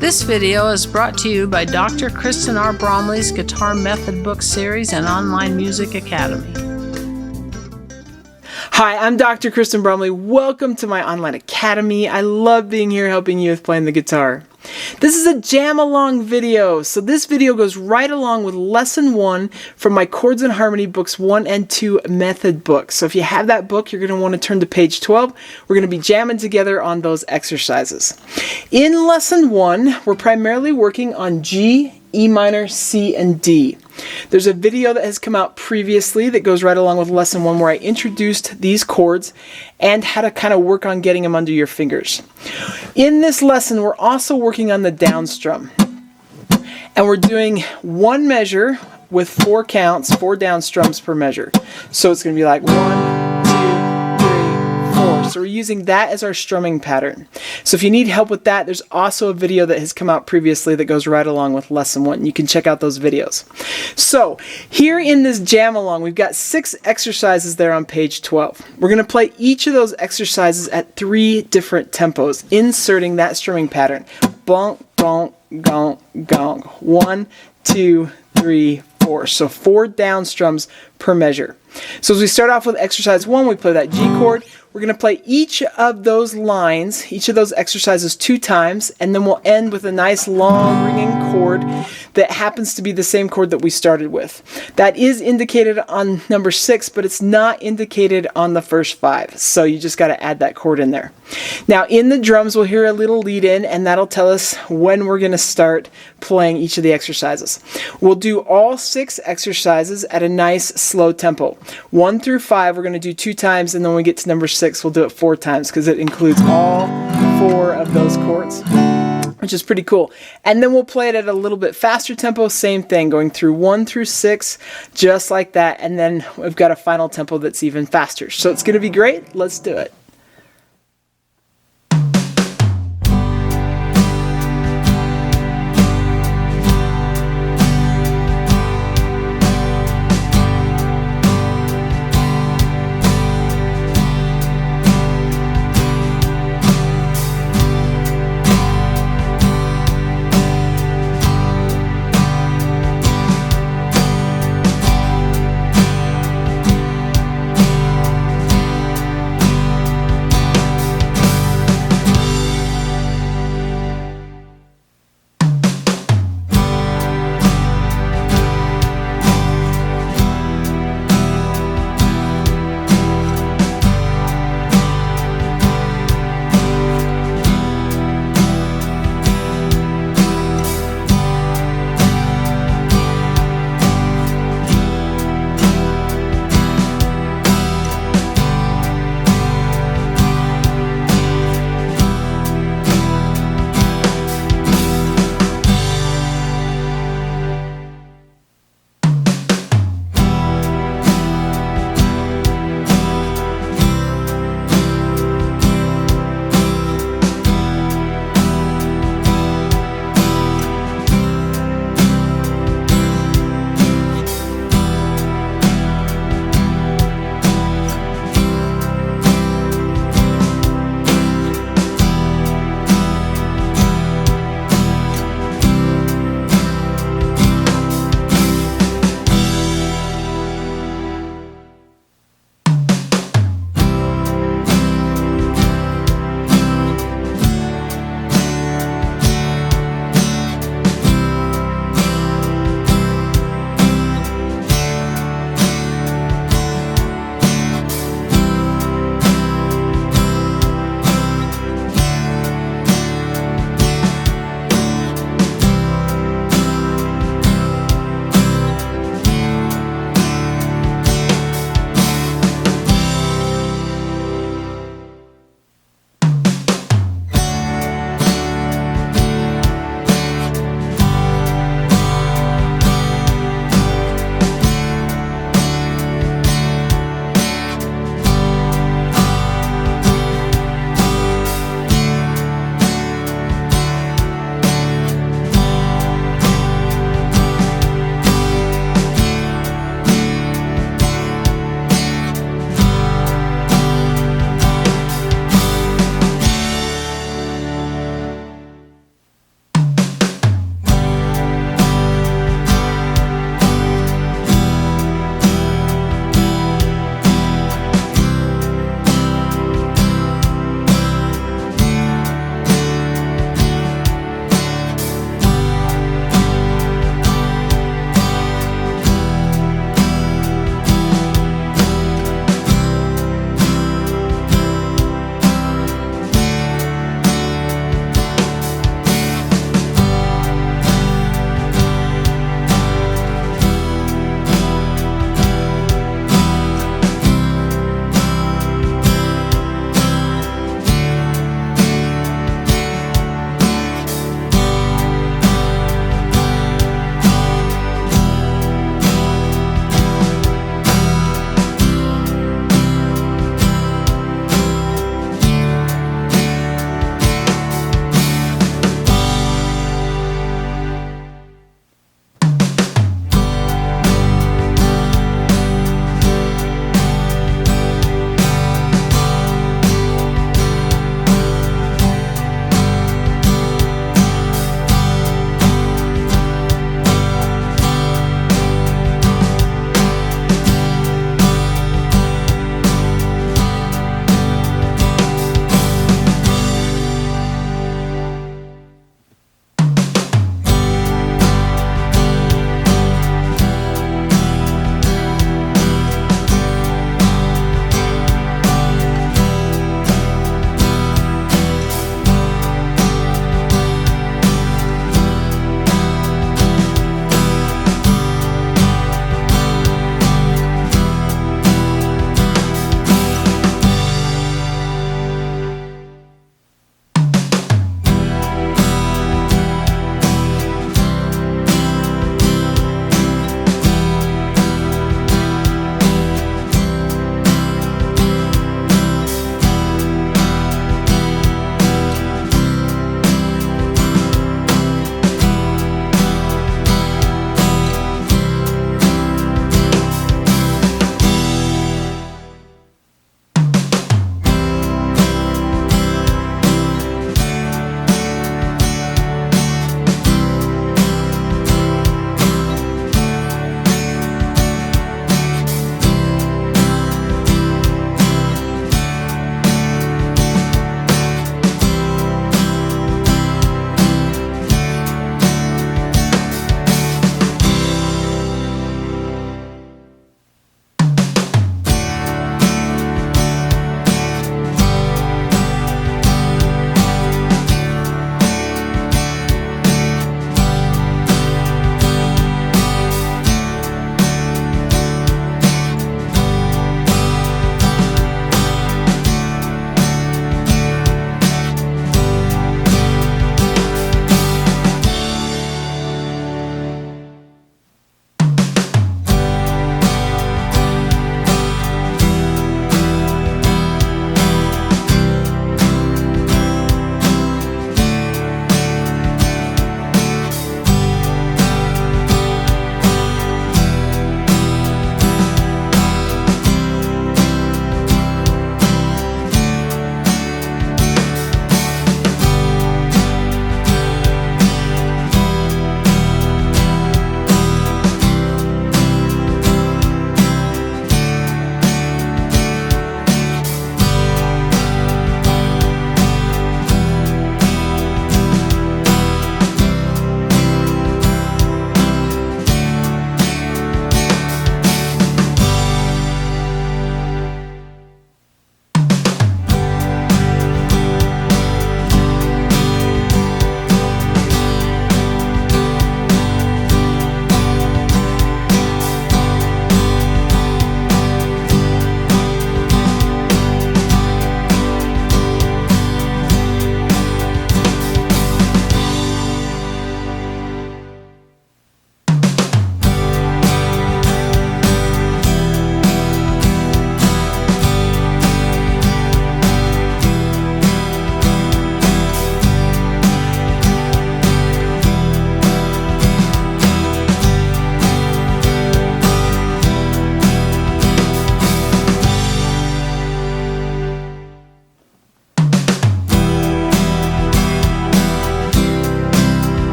This video is brought to you by Dr. Kristen R. Bromley's Guitar Method Book Series and Online Music Academy. Hi, I'm Dr. Kristen Bromley. Welcome to my online academy. I love being here helping you with playing the guitar. This is a jam along video. So this video goes right along with lesson 1 from my Chords and Harmony Books 1 and 2 method book. So if you have that book, you're going to want to turn to page 12. We're going to be jamming together on those exercises. In lesson 1, we're primarily working on G, E minor, C, and D. There's a video that has come out previously that goes right along with lesson 1 where I introduced these chords and how to kind of work on getting them under your fingers. In this lesson, we're also working on the down strum. And we're doing one measure with 4 counts, 4 down strums per measure. So it's going to be like 1, 2, 3, 4. So we're using that as our strumming pattern. So if you need help with that, there's also a video that has come out previously that goes right along with lesson 1. You can check out those videos. So here in this jam along, we've got 6 exercises there on page 12. We're going to play each of those exercises at 3 different tempos, inserting that strumming pattern. Bonk, bonk, gonk, gonk. 1, 2, 3, 4. So 4 down strums per measure. So as we start off with exercise 1, we play that G chord. We're going to play each of those lines, each of those exercises 2 times, and then we'll end with a nice long ringing chord that happens to be the same chord that we started with. That is indicated on number 6, but it's not indicated on the first 5. So you just got to add that chord in there. Now in the drums, we'll hear a little lead in, and that'll tell us when we're going to start playing each of the exercises. We'll do all 6 exercises at a nice slow tempo. 1 through 5 we're going to do 2 times, and then when we get to number 6 we'll do it 4 times because it includes all 4 of those chords, which is pretty cool. And then we'll play it at a little bit faster tempo, same thing, going through 1 through 6 just like that, and then we've got a final tempo that's even faster. So it's going to be great. Let's do it.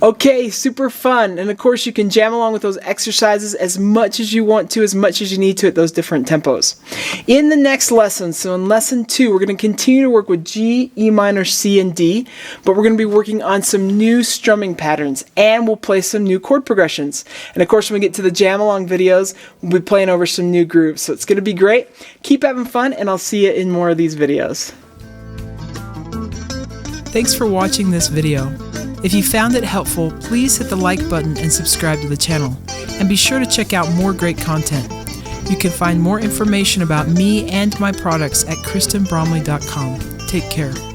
Okay, super fun. And of course, you can jam along with those exercises as much as you want to, as much as you need to at those different tempos. In the next lesson, so in lesson 2, we're going to continue to work with G, E minor, C, and D, but we're going to be working on some new strumming patterns, and we'll play some new chord progressions. And of course, when we get to the jam along videos, we'll be playing over some new grooves. So it's going to be great. Keep having fun, and I'll see you in more of these videos. Thanks for watching this video. If you found it helpful, please hit the like button and subscribe to the channel. And be sure to check out more great content. You can find more information about me and my products at KristenBromley.com. Take care.